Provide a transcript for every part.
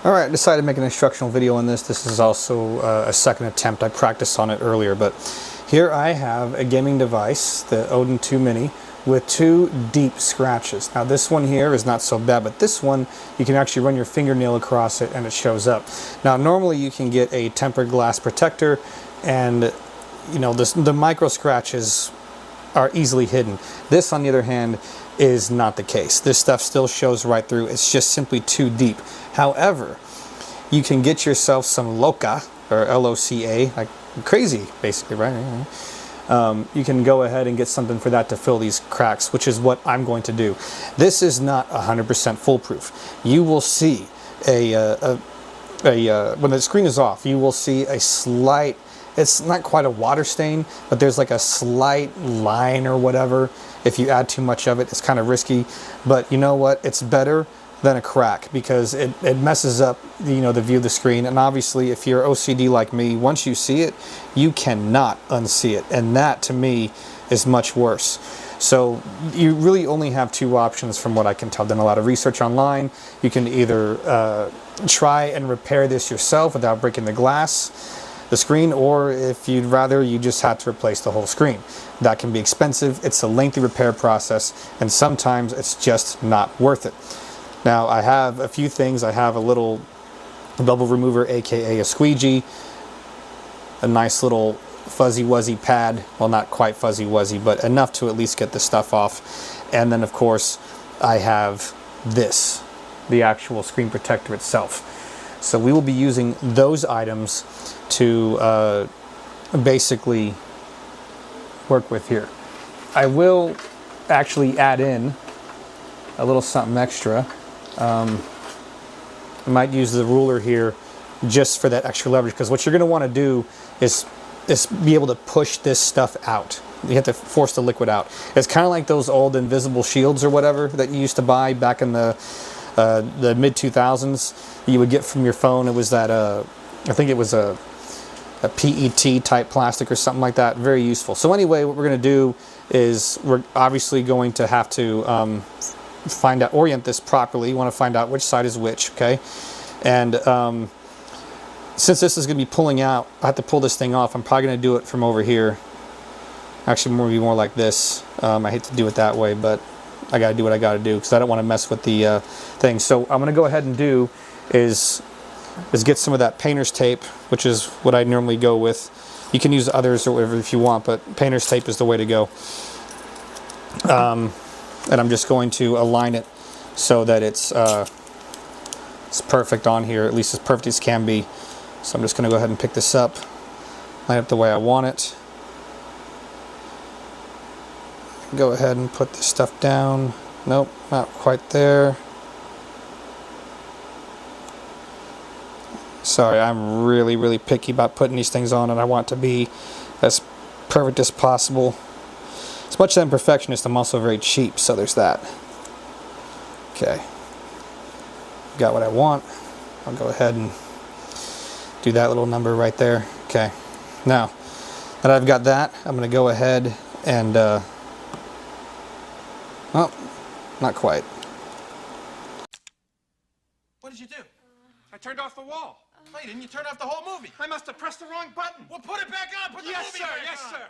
Alright, I decided to make an instructional video on this. This is also a second attempt. I practiced on it earlier, but here I have a gaming device, the Odin 2 Mini, with two deep scratches. Now this one here is not so bad, but this one, you can actually run your fingernail across it and it shows up. Now normally you can get a tempered glass protector and you know the micro scratches are easily hidden. This on the other hand is not the case. This stuff still shows right through. It's just simply too deep. However, you can get yourself some Loca, or L-O-C-A, like crazy basically, right? You can go ahead and get something for that to fill these cracks, which is what I'm going to do. This is not 100% foolproof. You will see when the screen is off, you will see a slight, it's not quite a water stain, but there's like a slight line or whatever. If you add too much of it, it's kind of risky. But you know what? It's better than a crack because it messes up the view of the screen. And obviously, if you're OCD like me, once you see it, you cannot unsee it. And that, to me, is much worse. So you really only have two options from what I can tell. I've done a lot of research online. You can either try and repair this yourself without breaking the screen, or if you'd rather, you just have to replace the whole screen. That can be expensive, it's a lengthy repair process, and sometimes it's just not worth it. Now I have a few things. I have a little bubble remover, aka a squeegee, a nice little fuzzy wuzzy pad, well not quite fuzzy wuzzy, but enough to at least get the stuff off. And then of course I have this, the actual screen protector itself. So we will be using those items to basically work with here. I will actually add in a little something extra. I might use the ruler here just for that extra leverage, because what you're going to want to do is be able to push this stuff out. You have to force the liquid out. It's kind of like those old invisible shields or whatever that you used to buy back in the mid 2000s. You would get from your phone. It was that I think it was a PET type plastic or something like that. Very useful. So anyway, what we're going to do is we're obviously going to have to orient this properly. You want to find out which side is which, okay? And since this is going to be pulling out, I have to pull this thing off. I'm probably going to do it from over here. Actually, maybe more like this. I hate to do it that way, but I got to do what I got to do because I don't want to mess with the thing. So I'm going to go ahead and do is get some of that painter's tape, which is what I normally go with. You can use others or whatever if you want, but painter's tape is the way to go. And I'm just going to align it so that it's perfect on here, at least as perfect as can be. So I'm just going to go ahead and pick this up, line it the way I want it. Go ahead and put this stuff down. Nope, not quite there. Sorry, I'm really picky about putting these things on, and I want to be as perfect as possible. As much as I'm a perfectionist, I'm also very cheap, so there's that. Okay. Got what I want. I'll go ahead and do that little number right there. Okay. Now, that I've got that, I'm going to go ahead and... oh, not quite. What did you do? I turned off the wall. Wait, didn't you turn off the whole movie? I must have pressed the wrong button. Well, put it back on. Put the movie back on. Yes, sir.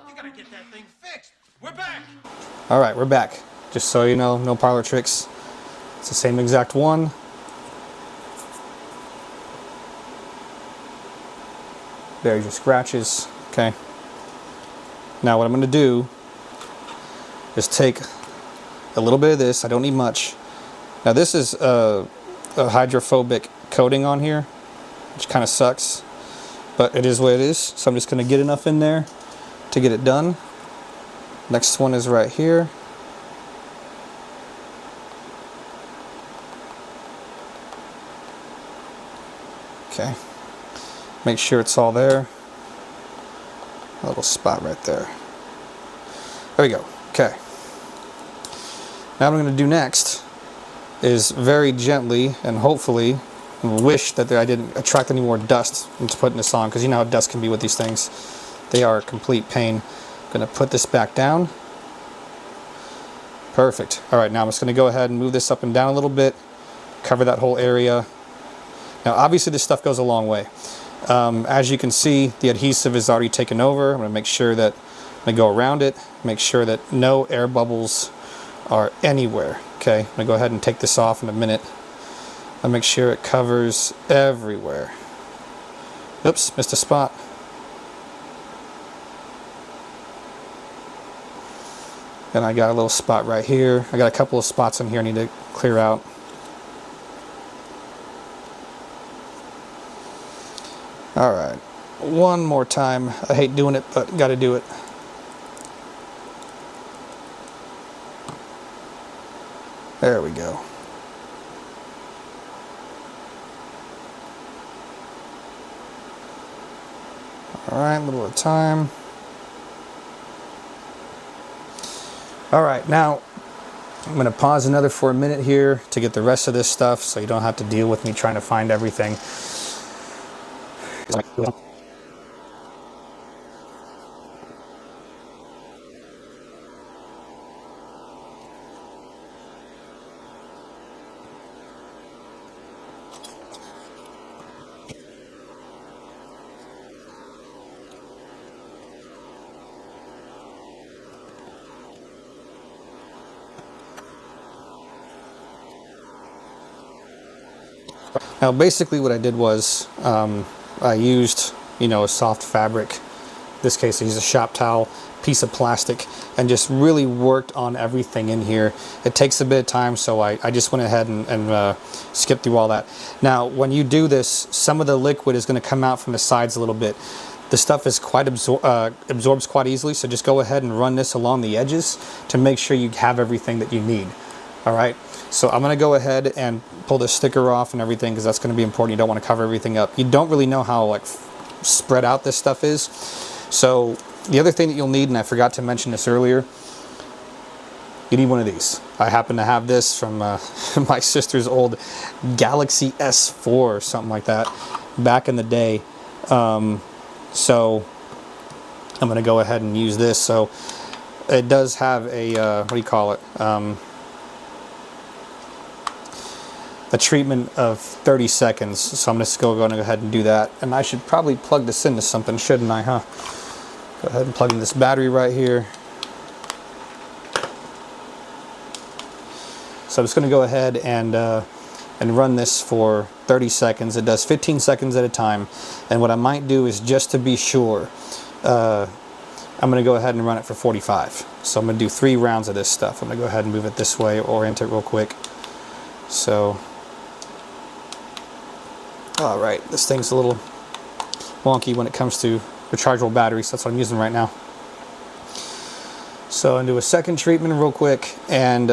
You gotta get that thing fixed. We're back. All right, we're back. Just so you know, no parlor tricks. It's the same exact one. There's your scratches. Okay. Now what I'm going to do is take a little bit of this. I don't need much. Now this is a hydrophobic coating on here, which kind of sucks, but it is what it is. So I'm just going to get enough in there to get it done. Next one is right here. Okay. Make sure it's all there. A little spot right there. There we go. Okay. Now what I'm going to do next is very gently and hopefully wish that I didn't attract any more dust into putting this on, because you know how dust can be with these things. They are a complete pain. I'm going to put this back down. Perfect. Alright, now I'm just going to go ahead and move this up and down a little bit, cover that whole area, Now obviously this stuff goes a long way. As you can see, the adhesive is already taken over. I'm going to make sure that I'm going to go around it, make sure that no air bubbles are anywhere. Okay, I'm going to go ahead and take this off in a minute. I'll make sure it covers everywhere. Oops, missed a spot. And I got a little spot right here. I got a couple of spots in here I need to clear out. Alright, one more time. I hate doing it, but got to do it. There we go. Alright, a little at a time. Alright, now I'm going to pause another for a minute here to get the rest of this stuff so you don't have to deal with me trying to find everything. Now basically what I did was I used, a soft fabric. In this case I used a shop towel, piece of plastic, and just really worked on everything in here. It takes a bit of time, so I just went ahead and skipped through all that. Now when you do this, some of the liquid is going to come out from the sides a little bit. The stuff is quite absorbs quite easily, so just go ahead and run this along the edges to make sure you have everything that you need. Alright, so I'm going to go ahead and pull the sticker off and everything because that's going to be important. You don't want to cover everything up. You don't really know how spread out this stuff is. So the other thing that you'll need, and I forgot to mention this earlier, you need one of these. I happen to have this from my sister's old Galaxy S4 or something like that back in the day. So I'm going to go ahead and use this. So it does have a, what do you call it? A treatment of 30 seconds. So I'm just going to go ahead and do that. And I should probably plug this into something, shouldn't I, huh? Go ahead and plug in this battery right here. So I'm just going to go ahead and run this for 30 seconds. It does 15 seconds at a time. And what I might do is, just to be sure, I'm going to go ahead and run it for 45. So I'm going to do 3 rounds of this stuff. I'm going to go ahead and move it this way, orient it real quick. So, alright, this thing's a little wonky when it comes to rechargeable batteries. That's what I'm using right now. So I'm going to do a second treatment real quick, and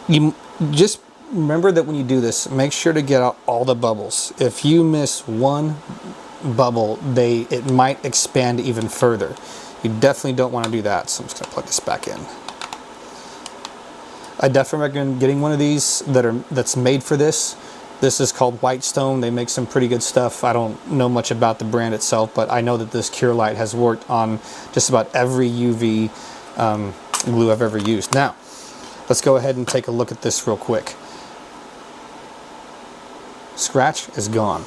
you just remember that when you do this, make sure to get out all the bubbles. If you miss one bubble, it might expand even further. You definitely don't want to do that. So I'm just going to plug this back in. I definitely recommend getting one of these that's made for this. This is called Whitestone. They make some pretty good stuff. I don't know much about the brand itself, but I know that this Cure Light has worked on just about every UV glue I've ever used. Now, let's go ahead and take a look at this real quick. Scratch is gone.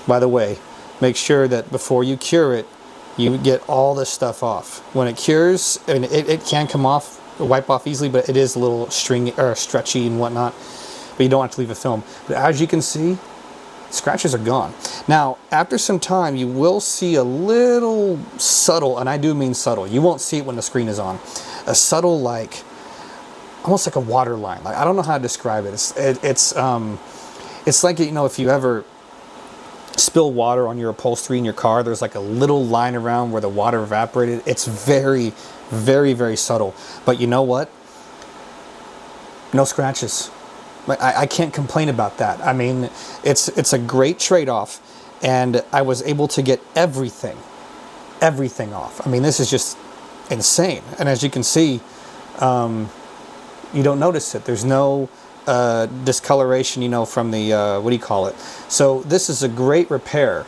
By the way, make sure that before you cure it, you get all this stuff off. When it cures, and it can come off, wipe off easily, but it is a little stringy or stretchy and whatnot. But you don't have to leave a film. But as you can see, scratches are gone. Now, after some time, you will see a little subtle, and I do mean subtle. You won't see it when the screen is on. A subtle, almost like a water line. I don't know how to describe it. It's like, if you ever spill water on your upholstery in your car, there's like a little line around where the water evaporated. It's very, very, very subtle. But you know what? No scratches. I can't complain about that. I mean, it's a great trade-off, and I was able to get everything off. I mean, this is just insane. And as you can see, you don't notice it. There's no discoloration, from the, what do you call it? So this is a great repair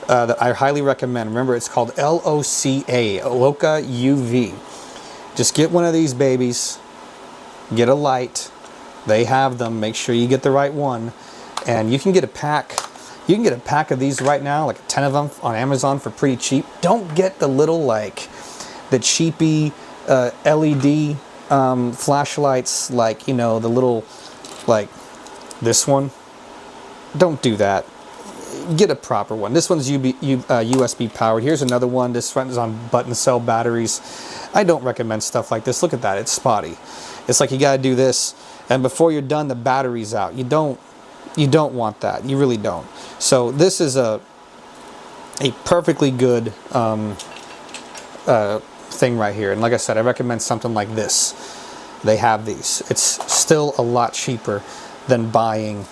that I highly recommend. Remember, it's called LOCA, Loca UV. Just get one of these babies, get a light. They have them. Make sure you get the right one, And you can get a pack. You can get a pack of these right now, like 10 of them on Amazon for pretty cheap. Don't get the little, like, the cheapy LED flashlights, like, you know, the little, like this one. Don't do that. Get a proper one. This one's USB powered. Here's another one. This runs on button cell batteries. I don't recommend stuff like this. Look at that. It's spotty. It's like you got to do this, and before you're done, the battery's out. You don't want that. You really don't. So this is a perfectly good thing right here. And like I said, I recommend something like this. They have these. It's still a lot cheaper than buying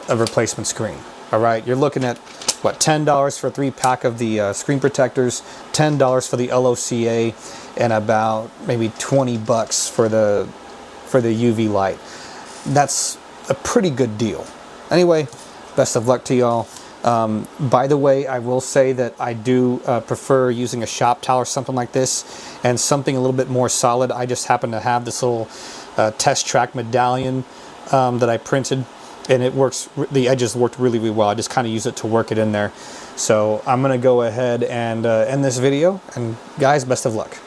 a replacement screen. All right, you're looking at what, $10 for a 3-pack of the screen protectors, $10 for the LOCA, and about maybe $20 for the UV light. That's a pretty good deal. Anyway, best of luck to y'all. By the way, I will say that I do prefer using a shop towel or something like this, and something a little bit more solid. I just happen to have this little test track medallion that I printed, and it works. The edges worked really, really well. I just kind of use it to work it in there. So I'm gonna go ahead and end this video, and guys, best of luck.